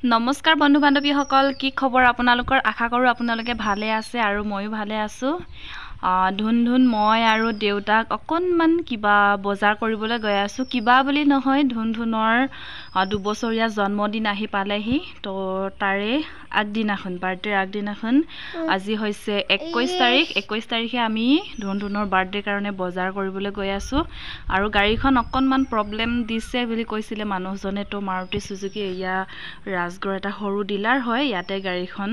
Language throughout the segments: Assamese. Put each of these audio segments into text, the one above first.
নমস্কাৰ বন্ধু বান্ধৱীসকল, কি খবৰ আপোনালোকৰ? আশা কৰোঁ আপোনালোকে ভালে আছে আৰু ময়ো ভালে আছোঁ। ধুন মই আৰু দেউতাক অকণমান কিবা বজাৰ কৰিবলৈ গৈ আছোঁ। কিবা বুলি নহয়, ধুনৰ 2 বছৰীয়া জন্মদিন আহি পালেহি। তো তাৰে আগদিনাখন, বাৰ্থডেৰ আগদিনাখন আজি হৈছে 21 তাৰিখ। 21 তাৰিখে আমি ধুনৰ বাৰ্থডেৰ কাৰণে বজাৰ কৰিবলৈ গৈ আছোঁ। আৰু গাড়ীখন অকণমান প্ৰব্লেম দিছে বুলি কৈছিলে মানুহজনে। তো মাৰুতি চুজুকি এয়া ৰাজগড় এটা সৰু ডিলাৰ হয়, ইয়াতে গাড়ীখন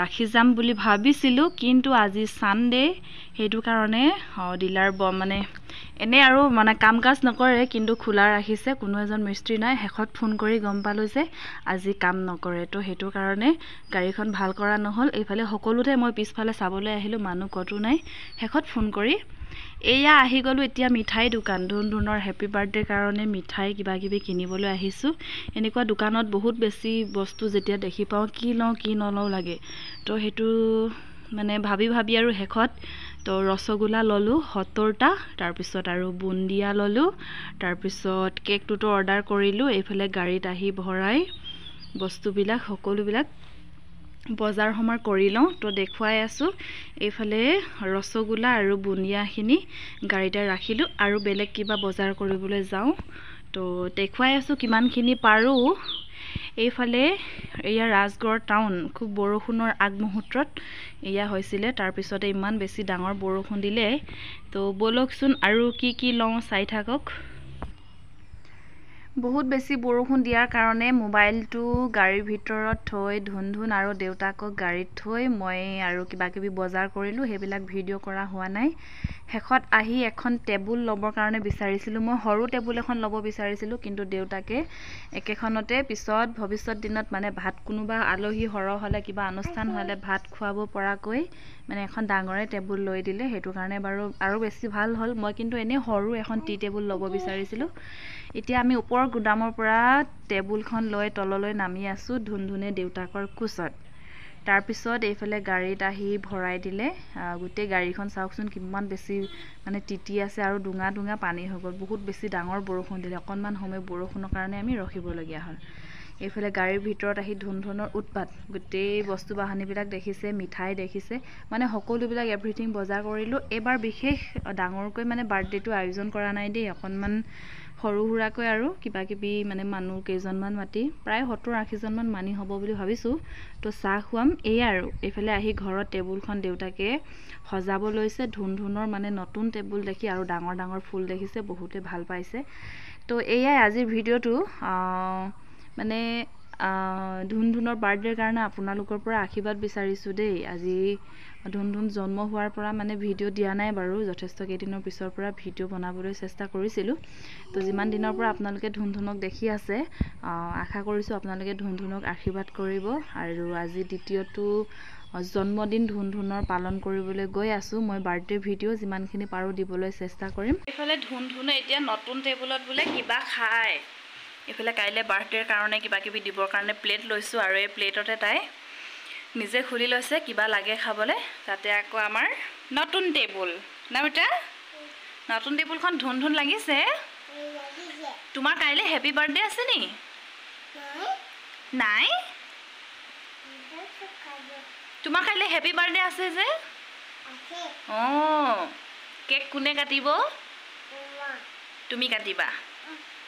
ৰাখি যাম বুলি ভাবিছিলোঁ, কিন্তু আজি ছানডে সেইটো কাৰণে ডিলাৰ মানে এনে আৰু মানে কাম কাজ নকৰে, কিন্তু খোলা ৰাখিছে। কোনো এজন মিস্ত্ৰী নাই। শেষত ফোন কৰি গম পালোঁ যে আজি কাম নকৰে। তো সেইটো কাৰণে গাড়ীখন ভাল কৰা নহ'ল। এইফালে সকলোতে মই পিছফালে চাবলৈ আহিলোঁ, মানুহ ক'তো নাই। শেষত ফোন কৰি এয়া আহি গ'লোঁ এতিয়া মিঠাই দোকান। ধুনৰ হেপী বাৰ্থডেৰ কাৰণে মিঠাই কিবা কিবি কিনিবলৈ আহিছোঁ। এনেকুৱা দোকানত বহুত বেছি বস্তু যেতিয়া দেখি পাওঁ, কি লওঁ কি নলওঁ লাগে। তো সেইটো মানে ভাবি আৰু শেষত তো ৰসগোল্লা ল'লোঁ 70টা, তাৰপিছত আৰু বুন্দিয়া ল'লোঁ, তাৰপিছত কেকটোতো অৰ্ডাৰ কৰিলোঁ। এইফালে গাড়ীত আহি ভৰাই বস্তুবিলাক সকলোবিলাক বজাৰ সমাৰ কৰি লওঁ। তো দেখুৱাই আছোঁ, এইফালে ৰসগোল্লা আৰু বুন্দিয়াখিনি গাড়ীতে ৰাখিলোঁ আৰু বেলেগ কিবা বজাৰ কৰিবলৈ যাওঁ। তো দেখুৱাই আছোঁ কিমানখিনি পাৰোঁ। এইফালে এয়া ৰাজগড় টাউন, খুব বৰষুণৰ আগমুহূৰ্তত এয়া হৈছিলে। তাৰপিছতে ইমান বেছি ডাঙৰ বৰষুণ দিলে। তো ব'লকচোন আৰু কি লওঁ চাই থাকক। বহুত বেছি বৰষুণ দিয়াৰ কাৰণে মোবাইলটো গাড়ীৰ ভিতৰত থৈ ধুন আৰু দেউতাকক গাড়ীত থৈ মই আৰু কিবা কিবি বজাৰ কৰিলোঁ। সেইবিলাক ভিডিঅ' কৰা হোৱা নাই। শেষত আহি এখন টেবুল ল'বৰ কাৰণে বিচাৰিছিলোঁ। মই সৰু টেবুল এখন ল'ব বিচাৰিছিলোঁ, কিন্তু দেউতাকে একেখনতে পিছত ভৱিষ্যত দিনত মানে ভাত, কোনোবা আলহী সৰহ হ'লে, কিবা অনুষ্ঠান হ'লে ভাত খুৱাব পৰাকৈ মানে এখন ডাঙৰে টেবুল লৈ দিলে। সেইটো কাৰণে বাৰু আৰু বেছি ভাল হ'ল। মই কিন্তু এনেই সৰু এখন টি টেবুল ল'ব বিচাৰিছিলোঁ। এতিয়া আমি ওপৰৰ গুদামৰ পৰা টেবুলখন লৈ তললৈ নামি আছোঁ ধুনে দেউতাকৰ কোচত। তাৰপিছত এইফালে গাড়ীত আহি ভৰাই দিলে। গোটেই গাড়ীখন চাওকচোন কিমান বেছি মানে তিতি আছে আৰু ডুঙা পানী হৈ গ'ল। বহুত বেছি ডাঙৰ বৰষুণ দিলে। অকণমান সময় বৰষুণৰ কাৰণে আমি ৰখিবলগীয়া হ'ল। এইফালে গাড়ীৰ ভিতৰত আহি ধুনৰ উৎপাত, গোটেই বস্তু বাহানিবিলাক দেখিছে, মিঠাই দেখিছে, মানে সকলোবিলাক এভৰিথিং বজাৰ কৰিলোঁ। এইবাৰ বিশেষ ডাঙৰকৈ মানে বাৰ্থডেটো আয়োজন কৰা নাই দেই, অকণমান সৰু সুৰাকৈ আৰু কিবা কিবি মানে মানুহ কেইজনমান মাতি প্ৰায় 70-80জনমান মানি হ'ব বুলি ভাবিছোঁ। তো চাহ খুৱাম এয়া আৰু। এইফালে আহি ঘৰত টেবুলখন দেউতাকে সজাব লৈছে। ধুনৰ মানে নতুন টেবুল দেখি আৰু ডাঙৰ ফুল দেখিছে, বহুতে ভাল পাইছে। তো এয়াই আজিৰ ভিডিঅ'টো। মানে ধুনৰ বাৰ্থডেৰ কাৰণে আপোনালোকৰ পৰা আশীৰ্বাদ বিচাৰিছোঁ দেই। আজি ধুন জন্ম হোৱাৰ পৰা মানে ভিডিঅ' দিয়া নাই বাৰু, যথেষ্ট কেইদিনৰ পিছৰ পৰা ভিডিঅ' বনাবলৈ চেষ্টা কৰিছিলোঁ। তো যিমান দিনৰ পৰা আপোনালোকে ধুনক দেখি আছে, আশা কৰিছোঁ আপোনালোকে ধুনক আশীৰ্বাদ কৰিব। আৰু আজি দ্বিতীয়টো জন্মদিন ধুনৰ পালন কৰিবলৈ গৈ আছোঁ। মই বাৰ্থডে ভিডিঅ' যিমানখিনি পাৰোঁ দিবলৈ চেষ্টা কৰিম। এইফালে ধুনে এতিয়া নতুন টেবুলত বোলে কিবা খায়। এইফালে কাইলৈ বাৰ্থডেৰ কাৰণে কিবা কিবি দিবৰ কাৰণে প্লেট লৈছোঁ, আৰু এই প্লেটতে তাই নিজে খুলি লৈছে কিবা লাগে খাবলৈ। তাতে আকৌ আমাৰ নতুন টেবুল না বেটা, নতুন টেবুলখন ধুন লাগিছে। তোমাৰ কাইলৈ হেপী বাৰ্থডে আছে নি? নাই? তোমাৰ কাইলৈ হেপী বাৰ্থডে আছে যে? অঁ, কেক কোনে কাটিব? তুমি কাটিবা?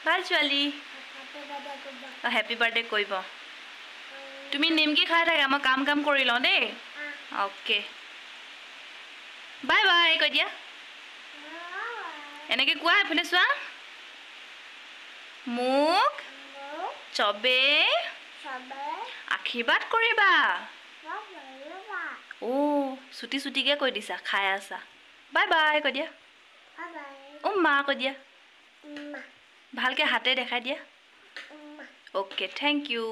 ভাল ছোৱালী। হেপী বাৰ্থডে কৰিব। তুমি নিমকি খাই থাকা, মই কাম কৰি লওঁ দেই। অ'কে, বাই বাই কৈ দিয়া। এনেকৈ কোৱা, এইফালে চোৱা। মোক চবে আশীৰ্বাদ কৰিবা। চুটিকৈ কৈ দিছা, খাই আছা। বাই বাই কৈ দিয়া। মা কৈ দিয়া। ভালকৈ হাতে দেখাই দিয়া। Okay, thank U.